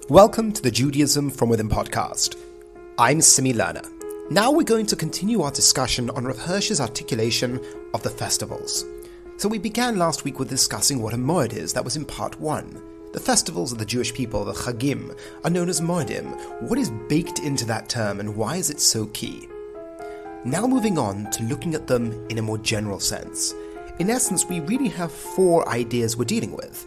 Welcome to the Judaism from Within podcast. I'm Simi Lerner. Now we're going to continue our discussion on Rav Hirsch's articulation of the festivals. So we began last week with discussing what a moed is. That was in part 1. The festivals of the Jewish people, the Chagim, are known as moedim. What is baked into that term and why is it so key? Now moving on to looking at them in a more general sense. In essence, we really have 4 ideas we're dealing with.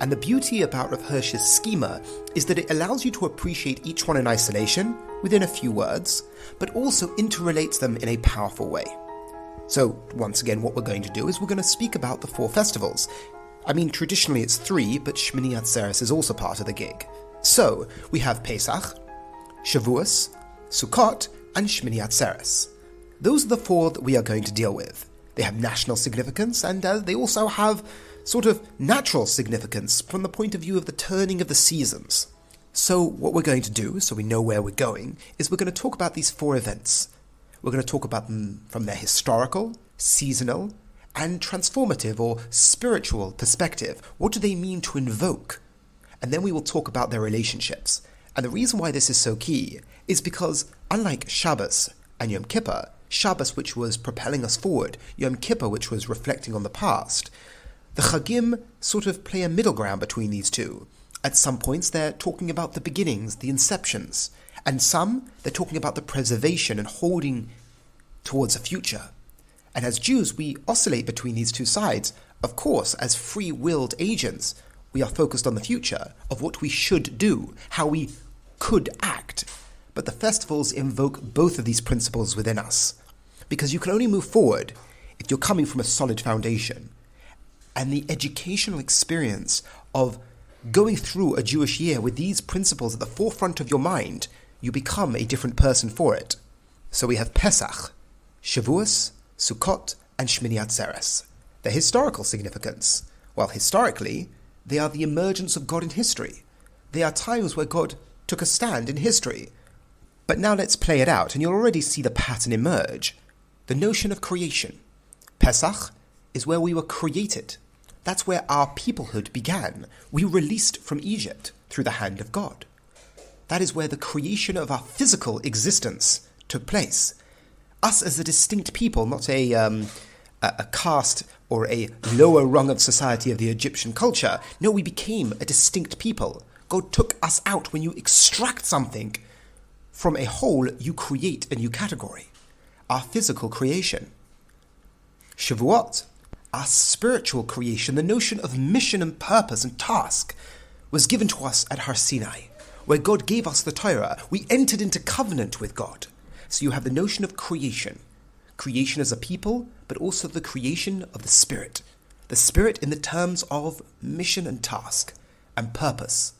And the beauty about Rav Hirsch's schema is that it allows you to appreciate each one in isolation, within a few words, but also interrelates them in a powerful way. So, once again, what we're going to do is we're going to speak about the 4 festivals. I mean, traditionally it's 3, but Shmini Atzeres is also part of the gig. So, we have Pesach, Shavuos, Sukkot, and Shmini Atzeres. Those are the 4 that we are going to deal with. They have national significance, and they also have sort of natural significance from the point of view of the turning of the seasons. So what we're going to do, so we know where we're going, is we're going to talk about these 4 events. We're going to talk about them from their historical, seasonal, and transformative or spiritual perspective. What do they mean to invoke? And then we will talk about their relationships. And the reason why this is so key is because, unlike Shabbos and Yom Kippur, Shabbos which was propelling us forward, Yom Kippur which was reflecting on the past, the Chagim sort of play a middle ground between these two. At some points they're talking about the beginnings, the inceptions, and some they're talking about the preservation and holding towards a future. And as Jews we oscillate between these two sides. Of course, as free-willed agents, we are focused on the future, of what we should do, how we could act. But the festivals invoke both of these principles within us. Because you can only move forward if you're coming from a solid foundation. And the educational experience of going through a Jewish year with these principles at the forefront of your mind, you become a different person for it. So we have Pesach, Shavuos, Sukkot, and Shmini Atzeres. Their historical significance. Well, historically, they are the emergence of God in history. They are times where God took a stand in history. But now let's play it out, and you'll already see the pattern emerge. The notion of creation. Pesach is where we were created. That's where our peoplehood began. We released from Egypt through the hand of God. That is where the creation of our physical existence took place. Us as a distinct people, not a caste or a lower rung of society of the Egyptian culture. No, we became a distinct people. God took us out. When you extract something from a whole, you create a new category. Our physical creation. Shavuot, our spiritual creation, the notion of mission and purpose and task, was given to us at Har Sinai, where God gave us the Torah. We entered into covenant with God. So you have the notion of creation. Creation as a people, but also the creation of the Spirit. The Spirit in the terms of mission and task and purpose.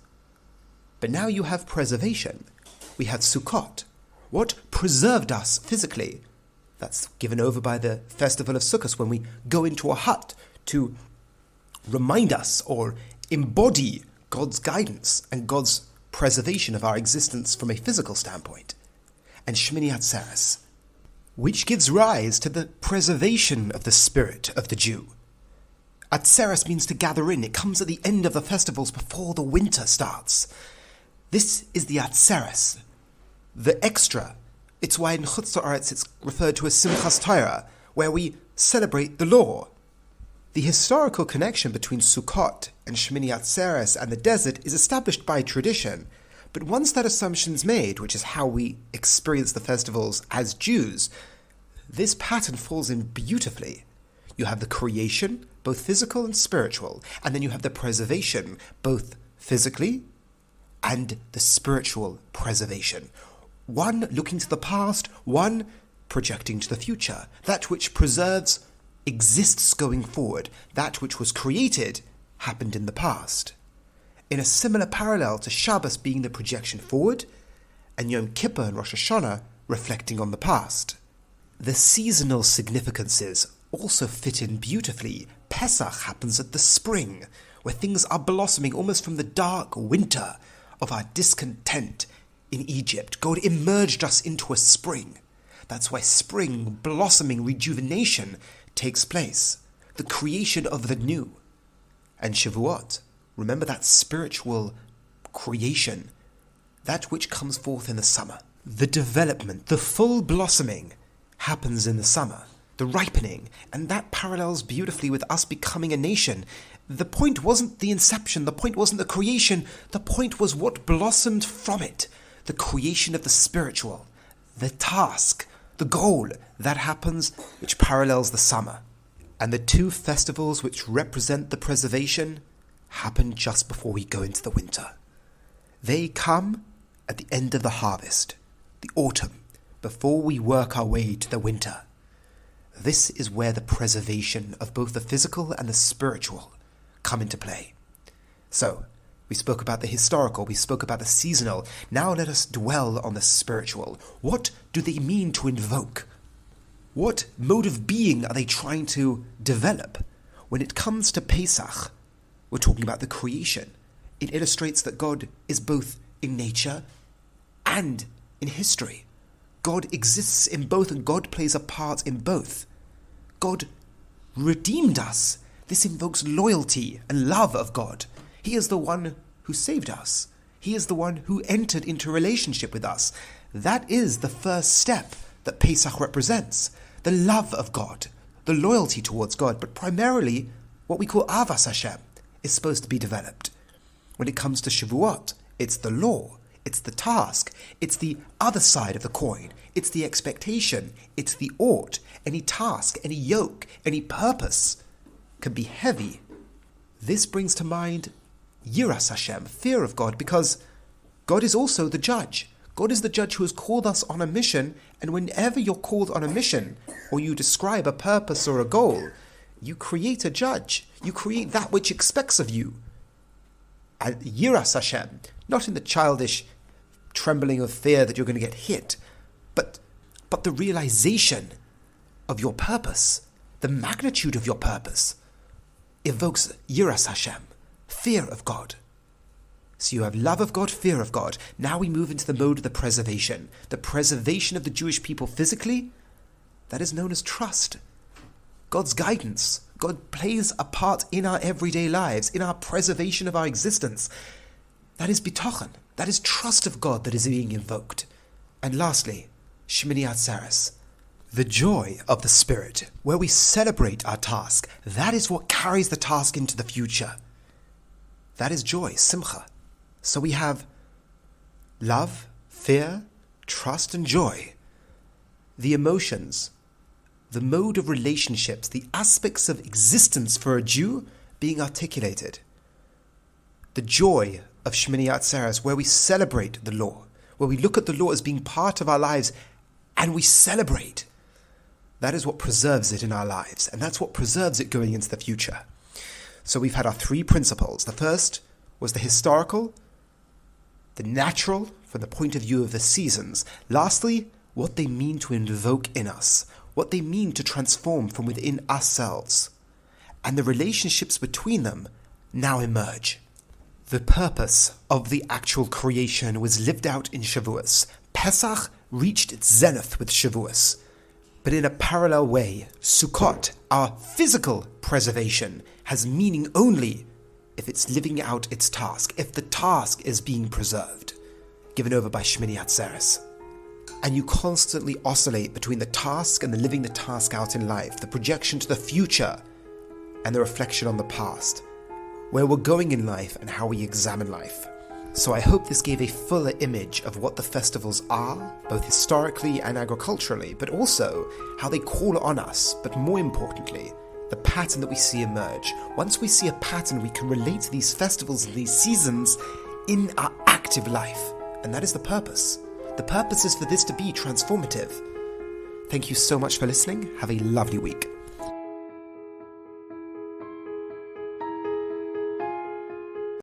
But now you have preservation. We have Sukkot. What preserved us physically? That's given over by the festival of Sukkot, when we go into a hut to remind us or embody God's guidance and God's preservation of our existence from a physical standpoint. And Shmini Atzeres, which gives rise to the preservation of the spirit of the Jew. Atzeres means to gather in. It comes at the end of the festivals before the winter starts. This is the Atzeres, the extra. It's why in Chutz La'aretz it's referred to as Simchas Torah, where we celebrate the law. The historical connection between Sukkot and Shmini Atzeres and the desert is established by tradition, but once that assumption's made, which is how we experience the festivals as Jews, this pattern falls in beautifully. You have the creation, both physical and spiritual, and then you have the preservation, both physically and the spiritual preservation. One looking to the past, one projecting to the future. That which preserves exists going forward. That which was created happened in the past. In a similar parallel to Shabbos being the projection forward, and Yom Kippur and Rosh Hashanah reflecting on the past. The seasonal significances also fit in beautifully. Pesach happens at the spring, where things are blossoming almost from the dark winter of our discontent in Egypt. God emerged us into a spring. That's why spring, blossoming, rejuvenation takes place. The creation of the new. And Shavuot, remember that spiritual creation, that which comes forth in the summer. The development, the full blossoming happens in the summer, the ripening, and that parallels beautifully with us becoming a nation. The point wasn't the inception, the point wasn't the creation, the point was what blossomed from it, the creation of the spiritual, the task, the goal that happens, which parallels the summer. And the two festivals which represent the preservation happen just before we go into the winter. They come at the end of the harvest, the autumn, before we work our way to the winter. This is where the preservation of both the physical and the spiritual come into play. So, we spoke about the historical, we spoke about the seasonal. Now let us dwell on the spiritual. What do they mean to invoke? What mode of being are they trying to develop? When it comes to Pesach, we're talking about the creation. It illustrates that God is both in nature and in history. God exists in both, and God plays a part in both. God redeemed us. This invokes loyalty and love of God. He is the one who saved us. He is the one who entered into a relationship with us. That is the first step that Pesach represents. The love of God, the loyalty towards God, but primarily what we call Avas Hashem is supposed to be developed. When it comes to Shavuot, it's the law, it's the task, it's the other side of the coin, it's the expectation, it's the ought. Any task, any yoke, any purpose can be heavy. This brings to mind Yiras Hashem, fear of God, because God is also the judge. God is the judge who has called us on a mission, and whenever you're called on a mission, or you describe a purpose or a goal, you create a judge. You create that which expects of you. And Yiras Hashem, not in the childish trembling of fear that you're going to get hit, but the realization of your purpose, the magnitude of your purpose, evokes Yiras Hashem, fear of God. So you have love of God, fear of God. Now we move into the mode of the preservation of the Jewish people physically. That is known as trust. God's guidance. God plays a part in our everyday lives, in our preservation of our existence. That is bitochen. That is trust of God that is being invoked. And lastly, Shmini Atzeres, the joy of the Spirit, where we celebrate our task. That is what carries the task into the future. That is joy, simcha. So we have love, fear, trust, and joy. The emotions, the mode of relationships, the aspects of existence for a Jew being articulated. The joy of Shmini Atzeres, where we celebrate the law, where we look at the law as being part of our lives and we celebrate. That is what preserves it in our lives, and that's what preserves it going into the future. So we've had our three principles. The first was the historical, the natural from the point of view of the seasons. Lastly, what they mean to invoke in us, what they mean to transform from within ourselves. And the relationships between them now emerge. The purpose of the actual creation was lived out in Shavuos. Pesach reached its zenith with Shavuos. But in a parallel way, Sukkot, our physical preservation, has meaning only if it's living out its task, if the task is being preserved, given over by Shmini Atzeres. And you constantly oscillate between the task and the living the task out in life, the projection to the future and the reflection on the past, where we're going in life and how we examine life. So I hope this gave a fuller image of what the festivals are, both historically and agriculturally, but also how they call on us, but more importantly, the pattern that we see emerge. Once we see a pattern, we can relate to these festivals and these seasons in our active life. And that is the purpose. The purpose is for this to be transformative. Thank you so much for listening. Have a lovely week.